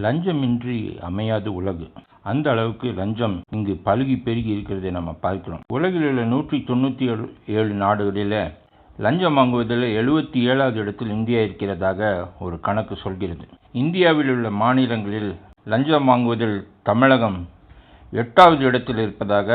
லஞ்சமின்றி அமையாது உலகு. அந்த அளவுக்கு லஞ்சம் இங்கு பலுகி பெருகி இருக்கிறதை நம்ம பார்க்கிறோம். உலகில் உள்ள 197 நாடுகளில் லஞ்சம் வாங்குவதில் 77வது இடத்தில் இந்தியா இருக்கிறதாக ஒரு கணக்கு சொல்கிறது. இந்தியாவில் உள்ள மாநிலங்களில் லஞ்சம் வாங்குவதில் தமிழகம் 8வது இடத்தில் இருப்பதாக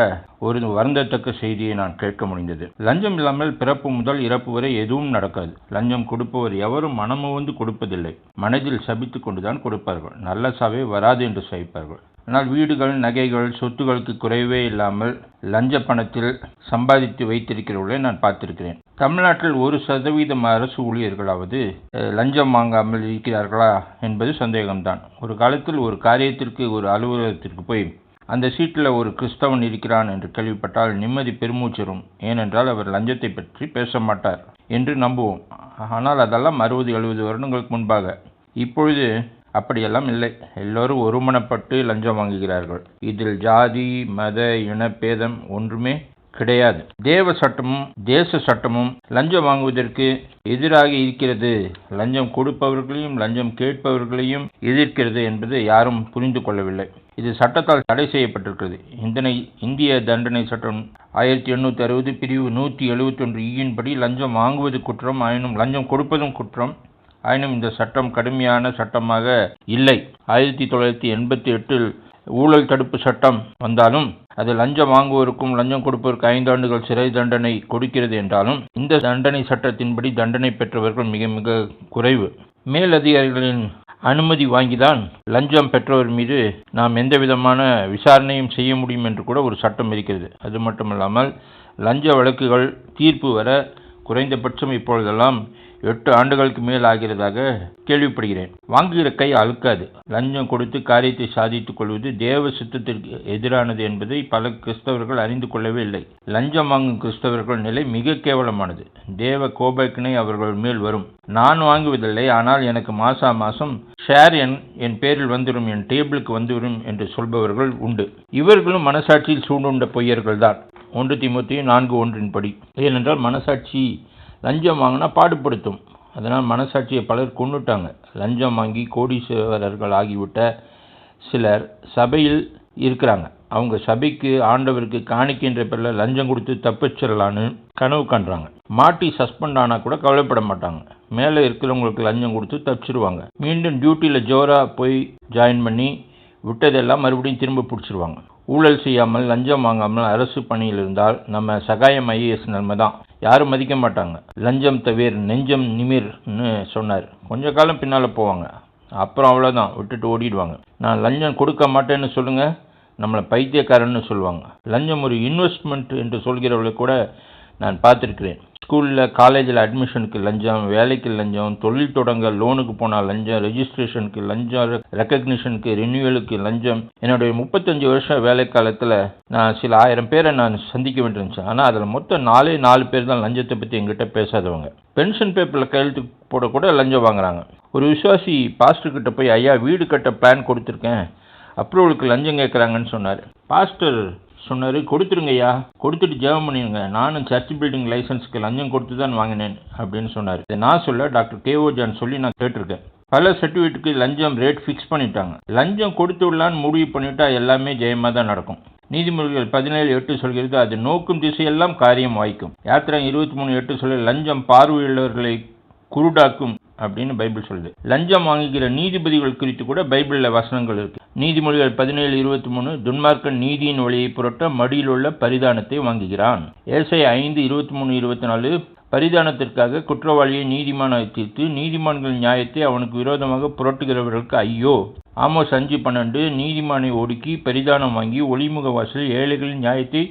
ஒரு வருந்தத்தக்க செய்தியை நான் கேட்க முடிந்தது. லஞ்சம் இல்லாமல் பிறப்பு முதல் இறப்பு வரை எதுவும் நடக்காது. லஞ்சம் கொடுப்பவர் எவரும் மனமுவந்து கொடுப்பதில்லை. மனதில் சபித்து கொண்டுதான் கொடுப்பார்கள். நல்ல சாவே வராது என்று சபிப்பார்கள். ஆனால் வீடுகள், நகைகள், சொத்துக்களுக்கு குறைவே இல்லாமல் லஞ்ச பணத்தில் சம்பாதித்து வைத்திருக்கிறவர்களை நான் பார்த்திருக்கிறேன். தமிழ்நாட்டில் 1% அரசு ஊழியர்களாவது லஞ்சம் வாங்காமல் இருக்கிறார்களா என்பது சந்தேகம்தான். ஒரு காலத்தில் ஒரு காரியத்திற்கு ஒரு அலுவலகத்திற்கு போய் அந்த சீட்டில் ஒரு கிறிஸ்தவன் இருக்கிறான் என்று கேள்விப்பட்டால் நிம்மதி பெருமூச்சரும். ஏனென்றால் அவர் லஞ்சத்தை பற்றி பேச மாட்டார் என்று நம்புவோம். ஆனால் அதெல்லாம் 60-70 வருடங்களுக்கு முன்பாக. இப்பொழுது அப்படியெல்லாம் இல்லை. எல்லோரும் ஒருமனப்பட்டு லஞ்சம் வாங்குகிறார்கள். இதில் ஜாதி, மத, இனப்பேதம் ஒன்றுமே கிடையாது. தேவ சட்டமும் தேச சட்டமும் லஞ்சம் வாங்குவதற்கு எதிராக இருக்கிறது. லஞ்சம் கொடுப்பவர்களையும் லஞ்சம் கேட்பவர்களையும் எதிர்க்கிறது என்பது யாரும் புரிந்து கொள்ளவில்லை. இது சட்டத்தால் தடை செய்யப்பட்டிருக்கிறது. இந்திய தண்டனை சட்டம் 1860 பிரிவு 171 படி லஞ்சம் வாங்குவது குற்றம், ஆயினும் லஞ்சம் கொடுப்பதும் குற்றம். ஆயினும் இந்த சட்டம் கடுமையான சட்டமாக இல்லை. 1988 ஊழல் தடுப்பு சட்டம் வந்தாலும் அது லஞ்சம் வாங்குவோருக்கும் லஞ்சம் கொடுப்பவருக்கு 5 ஆண்டுகள் சிறை தண்டனை கொடுக்கிறது என்றாலும் இந்த தண்டனை சட்டத்தின்படி தண்டனை பெற்றவர்கள் மிக மிக குறைவு. மேலதிகாரிகளின் அனுமதி வாங்கிதான் லஞ்சம் பெற்றவர் மீது நாம் எந்த விதமான விசாரணையும் செய்ய முடியும் என்று கூட ஒரு சட்டம் இருக்கிறது. அது மட்டுமல்லாமல் லஞ்ச வழக்குகள் தீர்ப்பு வர குறைந்தபட்சம் இப்பொழுதெல்லாம் 8 ஆண்டுகளுக்கு மேல் ஆகிறதாக கேள்விப்படுகிறேன். வாங்குகிற கை அழுக்காது. லஞ்சம் கொடுத்து காரியத்தை சாதித்துக் கொள்வது தேவ சித்தத்திற்கு எதிரானது என்பதை பல கிறிஸ்தவர்கள் அறிந்து கொள்ளவே இல்லை. லஞ்சம் வாங்கும் கிறிஸ்தவர்கள் நிலை மிக கேவலமானது. தேவ கோபக்கினை அவர்கள் மேல் வரும். நான் வாங்குவதில்லை, ஆனால் எனக்கு மாசம் ஷேர் என் பேரில் வந்துடும், என் டேபிளுக்கு வந்துவிடும் என்று சொல்பவர்கள் உண்டு. இவர்களும் மனசாட்சியில் சூண்டுண்ட பொய்யர்கள் தான். 1 தீமோத்தேயு 4:1 படி. ஏனென்றால் மனசாட்சி லஞ்சம் வாங்கினா பாடுபடுத்தும். அதனால் மனசாட்சியை பலர் கொண்டுட்டாங்க. லஞ்சம் வாங்கி கோடீஸ்வரர்கள் ஆகிவிட்ட சிலர் சபையில் இருக்கிறாங்க. அவங்க சபைக்கு ஆண்டவருக்கு காணிக்கின்ற பேரில் லஞ்சம் கொடுத்து தப்பிச்சிடலான்னு கனவு காண்றாங்க. மாட்டி சஸ்பெண்ட் ஆனால் கூட கவலைப்பட மாட்டாங்க. மேலே இருக்கிறவங்களுக்கு லஞ்சம் கொடுத்து தப்பிச்சிருவாங்க. மீண்டும் டியூட்டியில் ஜோராக போய் ஜாயின் பண்ணி விட்டதெல்லாம் மறுபடியும் திரும்ப பிடிச்சிருவாங்க. ஊழல் செய்யாமல் லஞ்சம் வாங்காமல் அரசு பணியில் இருந்தால் நம்ம சகாயம் IAS நன்மை தான். யாரும் மதிக்க மாட்டாங்க. லஞ்சம் தவிர நெஞ்சம் நிமிர்னு சொன்னார். கொஞ்ச காலம் பின்னால் போவாங்க. அப்புறம் அவ்வளோதான், விட்டுட்டு ஓடிடுவாங்க. நான் லஞ்சம் கொடுக்க மாட்டேன்னு சொல்லுங்கள், நம்மளை பைத்தியக்காரன்னு சொல்லுவாங்க. லஞ்சம் ஒரு இன்வெஸ்ட்மெண்ட் என்று சொல்கிறவர்களை கூட நான் பார்த்துருக்கிறேன். ஸ்கூலில், காலேஜில் அட்மிஷனுக்கு லஞ்சம், வேலைக்கு லஞ்சம், தொழில் தொடங்க லோனுக்கு போனால் லஞ்சம், ரெஜிஸ்ட்ரேஷனுக்கு லஞ்சம், ரெக்கக்னிஷனுக்கு, ரினியூவலுக்கு லஞ்சம். என்னுடைய 35 வருஷம் வேலை காலத்தில் நான் சில 1000 பேரை நான் சந்திக்க வேண்டியிருந்துச்சு. ஆனால் அதில் மொத்தம் 4 பேர் தான் லஞ்சத்தை பற்றி எங்கிட்ட பேசாதவங்க. பென்ஷன் பேப்பரில் கையெழுத்து போட கூட லஞ்சம் வாங்குறாங்க. ஒரு விசுவாசி பாஸ்டர்கிட்ட போய், ஐயா வீடு கட்ட பிளான் கொடுத்துருக்கேன், அப்ரூவலுக்கு லஞ்சம் கேட்குறாங்கன்னு சொன்னார். பாஸ்டர் சொன்னார், கொடுத்துருங்கய்யா, கொடுத்துட்டு ஜெபம் பண்ணிடுங்க, நானும் சர்ச் பில்டிங் லைசன்ஸுக்கு லஞ்சம் கொடுத்து தான் வாங்கினேன் அப்படின்னு சொன்னார். இதை நான் சொல்ல டாக்டர் K.O. ஜான் சொல்லி நான் கேட்டிருக்கேன். பல சர்டிஃபிகேட்டுக்கு லஞ்சம் ரேட் ஃபிக்ஸ் பண்ணிட்டாங்க. லஞ்சம் கொடுத்து விடலான்னு முடிவு பண்ணிட்டா எல்லாமே ஜெயமாக தான் நடக்கும். நீதிமொழிகள் 17:8 சொல்கிறது, அது நோக்கும் திசையெல்லாம் காரியம் வாய்க்கும். யாத்திரை 23:8 சொல்ல லஞ்சம் பார்வையுள்ளவர்களை குருடாக்கும் அப்படின்னு பைபிள் சொல்லுது. லஞ்சம் வாங்குகிற நீதிபதிகள் குறித்து கூட பைபிளில் வசனங்கள் இருக்கு. நீதிமொழிகள் 17:23, துன்மார்க்கன் நீதியின் வழியை புரட்ட மடியில் உள்ள பரிதானத்தை வாங்குகிறான். ஏசாயா 5:23-24, பரிதானத்திற்காக குற்றவாளியை நீதிமானாய் தீர்த்து நீதிமான்கள் நியாயத்தை அவனுக்கு விரோதமாக புரட்டுகிறவர்களுக்கு ஐயோ. ஆமோஸ் 5:12, நீதிமானை ஒடுக்கி பரிதானம் வாங்கி ஒளிமுக வாசல் ஏழைகளின் நியாயத்தை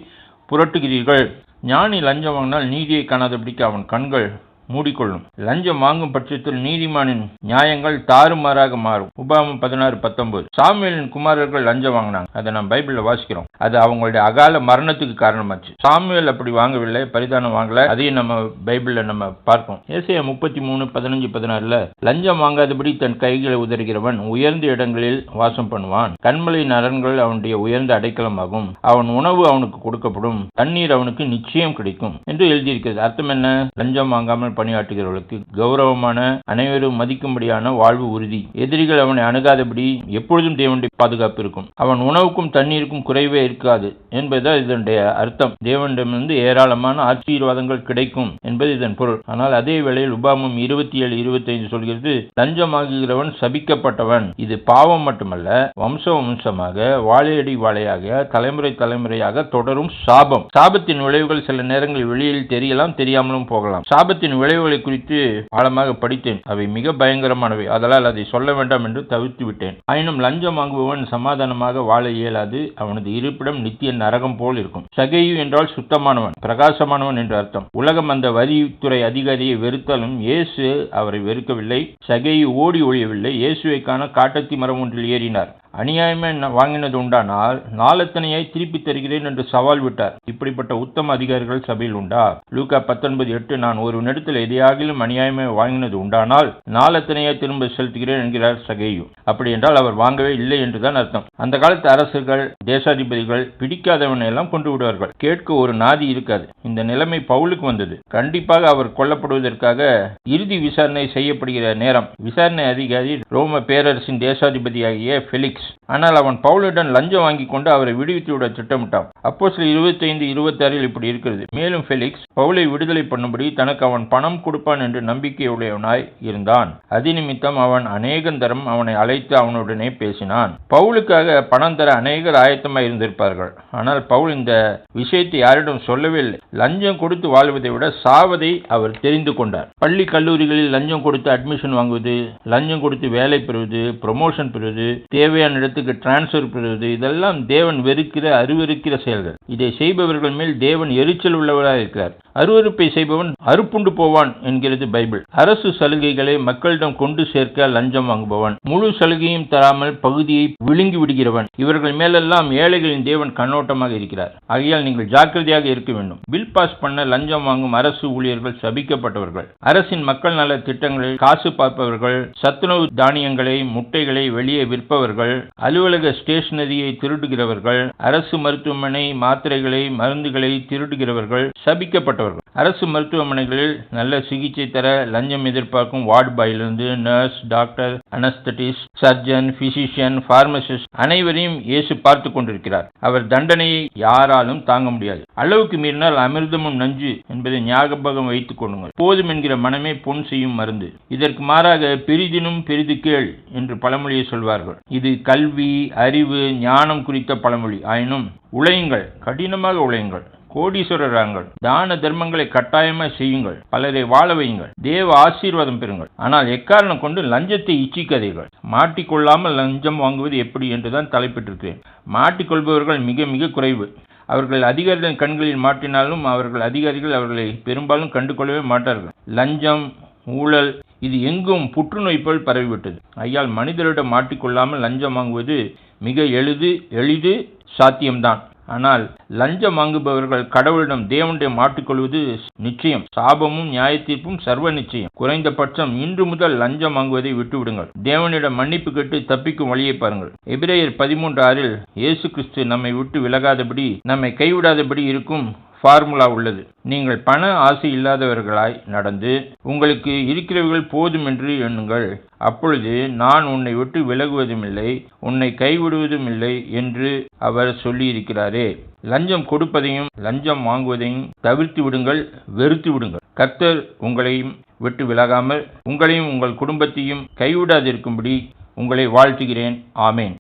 புரட்டுகிறீர்கள். ஞானி லஞ்சம் வாங்கினால் நீதியை காணாதபடிக்கு அவன் கண்கள் மூடிக்கொள்ளும். லஞ்சம் வாங்கும் பட்சத்தில் நீதிமானின் நியாயங்கள் தாறுமாறாக மாறும். உபாகமம் 16:19. சாமுவேலின் குமாரர்கள் லஞ்சம் வாங்கினாங்க. அதை நாம் பைபிளில் வாசிக்கிறோம். அது அவங்களுடைய அகால மரணத்துக்கு காரணமாச்சு. சாமுவேல் அப்படி வாங்கவில்லை, பரிதானம் வாங்கல. அதையும் நம்ம பைபிளில் நம்ம பார்ப்போம். ஏசாயா 33:15-16 லஞ்சம் வாங்காதபடி தன் கைகளை உதறுகிறவன் உயர்ந்த இடங்களில் வாசம் பண்ணுவான். கண்மலையின் அரண்கள் அவனுடைய உயர்ந்த அடைக்கலமாகும். அவன் உணவு அவனுக்கு கொடுக்கப்படும், தண்ணீர் அவனுக்கு நிச்சயம் கிடைக்கும் என்று எழுதியிருக்கிறது. அர்த்தம் என்ன? லஞ்சம் வாங்காமல் பணியாற்றுகிறவர்களுக்கு கௌரவமான, அனைவரும் மதிக்கும்படியான வாழ்வு உறுதி. எதிரிகள் அவனை அணுகாதபடி எப்பொழுதும் தேவனுடைய பாதுகாப்பு இருக்கும். அவன் உணவுக்கும் தண்ணீருக்கும் குறைவே இருக்காது என்பதுதான் இதனுடைய அர்த்தம். தேவனிடமிருந்து ஏராளமான ஆசீர்வாதங்கள் கிடைக்கும் என்பது இதன் பொருள். ஆனால் அதே வேளையில் உபாகமம் 27:25 சொல்கிறது, லஞ்சம் வாங்குகிறவன் சபிக்கப்பட்டவன். இது பாவம் மட்டுமல்ல, வம்சமாக, வாழையடி வாழையாக, தலைமுறை தலைமுறையாக தொடரும் சாபம். சாபத்தின் விளைவுகள் சில நேரங்களில் வெளியில் தெரியலாம், தெரியாமலும் போகலாம். சாபத்தின் விளைவுகளை குறித்து ஆழமாக படித்தேன். அவை மிக பயங்கரமானவை. அதனால் அதை சொல்ல வேண்டாம் என்று தவிர்த்து விட்டேன். ஆயினும் லஞ்சம் வாங்குபவன் சமாதானமாக வாழ இயலாது. அவனது இருப்பிடம் நித்திய நரகம் போல் இருக்கும். சகேயு என்றால் சுத்தமானவன், பிரகாசமானவன் என்று அர்த்தம். உலகம் அந்த வரித்துறை அதிகாரியை வெறுத்தாலும் இயேசு அவரை வெறுக்கவில்லை. சகேயு ஓடி ஒழியவில்லை. இயேசுவை காண காட்டத்தி மரம் ஒன்றில் ஏறினார். அநியாயமே வாங்கினது உண்டானால் நாளத்தனையாய் திருப்பி தருகிறேன் என்று சவால் விட்டார். இப்படிப்பட்ட உத்தம அதிகாரிகள் சபையில் உண்டா? லூக்கா 19:8, நான் ஒரு இடத்தில் எதையாகிலும் அநியாயமே வாங்கினது உண்டானால் நாளத்தனையாய் திரும்ப செலுத்துகிறேன் என்கிறார் சகேயு. அப்படி என்றால் அவர் வாங்கவே இல்லை என்றுதான் அர்த்தம். அந்த காலத்து அரசுகள், தேசாதிபதிகள் பிடிக்காதவனை எல்லாம் கொண்டு விடுவார்கள். கேட்க ஒரு நாதி இருக்காது. இந்த நிலைமை பவுலுக்கு வந்தது. கண்டிப்பாக அவர் கொல்லப்படுவதற்காக இறுதி விசாரணை செய்யப்படுகிற நேரம். விசாரணை அதிகாரி ரோம பேரரசின் தேசாதிபதியாகிய பெலிக்ஸ். ஆனால் அவன் பவுலிடம் லஞ்சம் வாங்கி கொண்டு அவரை விடுவித்து விட திட்டமிட்டான். அப்போஸ்தலர் 25:26 இப்படி இருக்கிறது, மேலும் பெலிக்ஸ் பவுலை விடுதலை பண்ணும்படி தனக்கு அவன் பணம் கொடுப்பான் என்று நம்பிக்கையுடையவனாய் இருந்தான். அதிநிமித்தம் அவன் அநேகந்தரம் அவனை அழைத்து அவனுடனே பேசினான். பவுலுக்காக பணம் தர அநேகர் ஆயத்தமாய் இருந்திருப்பார்கள். ஆனால் பவுல் இந்த விஷயத்தை யாரிடம் சொல்லவே இல்லை. லஞ்சம் கொடுத்து வாழ்வதை விட சாவதை அவர் தெரிந்து கொண்டார். பள்ளி கல்லூரிகளில் லஞ்சம் கொடுத்து அட்மிஷன் வாங்குவது, லஞ்சம் கொடுத்து வேலை பெறுவது, ப்ரமோஷன் பெறுவது, தேவையான இடத்துக்கு டிரான்ஸ்பர் பெறுவது, இதெல்லாம் தேவன் வெறுக்கிற, அருவருக்கிற செயல்கள். இதை செய்பவர்கள் மேல் தேவன் எரிச்சல் உள்ளவராக இருக்கிறார். அருவருப்பை செய்பவன் அறுப்புண்டு போவான் என்கிறது பைபிள். அரசு சலுகைகளை மக்களிடம் கொண்டு சேர்க்க லஞ்சம் வாங்குபவன், முழு சலுகையும் தராமல் பகுதியை விழுங்கி விடுகிறவன், இவர்கள் மேலெல்லாம் ஏழைகளின் தேவன் கண்ணோட்டமாக இருக்கிறார். ஆகையால் நீங்கள் ஜாக்கிரதையாக இருக்க வேண்டும். பில் பாஸ் பண்ண லஞ்சம் வாங்கும் அரசு ஊழியர்கள் சபிக்கப்பட்டவர்கள். அரசின் மக்கள் நல திட்டங்களில் காசு பார்ப்பவர்கள், சத்துணவு தானியங்களை, முட்டைகளை வெளியே விற்பவர்கள், அலுவலக ஸ்டேஷனரியை திருடுகிறவர்கள், அரசு மருத்துவமனை மாத்திரைகளை, மருந்துகளை திருடுகிறவர்கள் சபிக்கப்பட்டவர்கள். அரசு மருத்துவமனைகளில் நல்ல சிகிச்சை தர லஞ்சம் எதிர்பார்க்கும் வார்டு பாயிலிருந்து nurse, doctor, anaesthetist, surgeon, physician, pharmacist அனைவரையும் இயேசு பார்த்து கொண்டிருக்கிறார். அவர் தண்டனையை யாராலும் தாங்க முடியாது. அளவுக்கு மீறினால் அமிர்தமும் நஞ்சு என்பதை ஞாபகம் வைத்துக் கொள்ளுங்கள். போதும் என்கிற மனமே பொன் செய்யும் மருந்து. இதற்கு மாறாக பெரிதினும் பெரிது கேள் என்று பழமொழியை சொல்வார்கள். இது கல்வி, அறிவு, ஞானம் குறித்த பழமொழி. ஆயினும் உழையுங்கள், கடினமாக உழையுங்கள், கோடீஸ்வரராங்கள், தான தர்மங்களை கட்டாயமாய் செய்யுங்கள், பலரை வாழ வையுங்கள், தேவ ஆசீர்வாதம் பெறுங்கள். ஆனால் எக்காரணம் கொண்டு லஞ்சத்தை இச்சிக்காதீர்கள். மாட்டிக்கொள்ளாமல் லஞ்சம் வாங்குவது எப்படி என்றுதான் தலைப்பிட்டிருக்கிறேன். மாட்டிக்கொள்பவர்கள் மிக மிக குறைவு. அவர்கள் அதிகாரிகளின் கண்களில் மாட்டினாலும் அதிகாரிகள் அவர்களை பெரும்பாலும் கண்டுகொள்ளவே மாட்டார்கள். லஞ்சம், ஊழல் இது எங்கும் புற்றுநோய் போல் பரவிவிட்டது. ஐயால் மனிதரிடம் மாட்டிக்கொள்ளாமல் லஞ்சம் வாங்குவது மிக எளிது, சாத்தியம்தான். ஆனால் லஞ்சம் வாங்குபவர்கள் கடவுளிடம், தேவனுடைய மாட்டிக்கொள்வது நிச்சயம். சாபமும் நியாய தீர்ப்பும் சர்வ நிச்சயம். குறைந்தபட்சம் இன்று முதல் லஞ்சம் வாங்குவதை விட்டுவிடுங்கள். தேவனிடம் மன்னிப்பு கேட்டு தப்பிக்கும் வழியை பாருங்கள். எபிரேயர் 13:6 இயேசு கிறிஸ்து நம்மை விட்டு விலகாதபடி, நம்மை கைவிடாதபடி இருக்கும் ஃபார்முலா உள்ளது. நீங்கள் பண ஆசை இல்லாதவர்களாய் நடந்து உங்களுக்கு இருக்கிறவர்கள் போதும் என்று எண்ணுங்கள். அப்பொழுது நான் உன்னை விட்டு விலகுவதுமில்லை, உன்னை கைவிடுவதும் இல்லை என்று அவர் சொல்லியிருக்கிறாரே. லஞ்சம் கொடுப்பதையும் லஞ்சம் வாங்குவதையும் தவிர்த்து விடுங்கள், வெறுத்து விடுங்கள். கர்த்தர் உங்களையும் விட்டு விலகாமல் உங்களையும் உங்கள் குடும்பத்தையும் கைவிடாதிருக்கும்படி உங்களை வாழ்த்துகிறேன். ஆமேன்.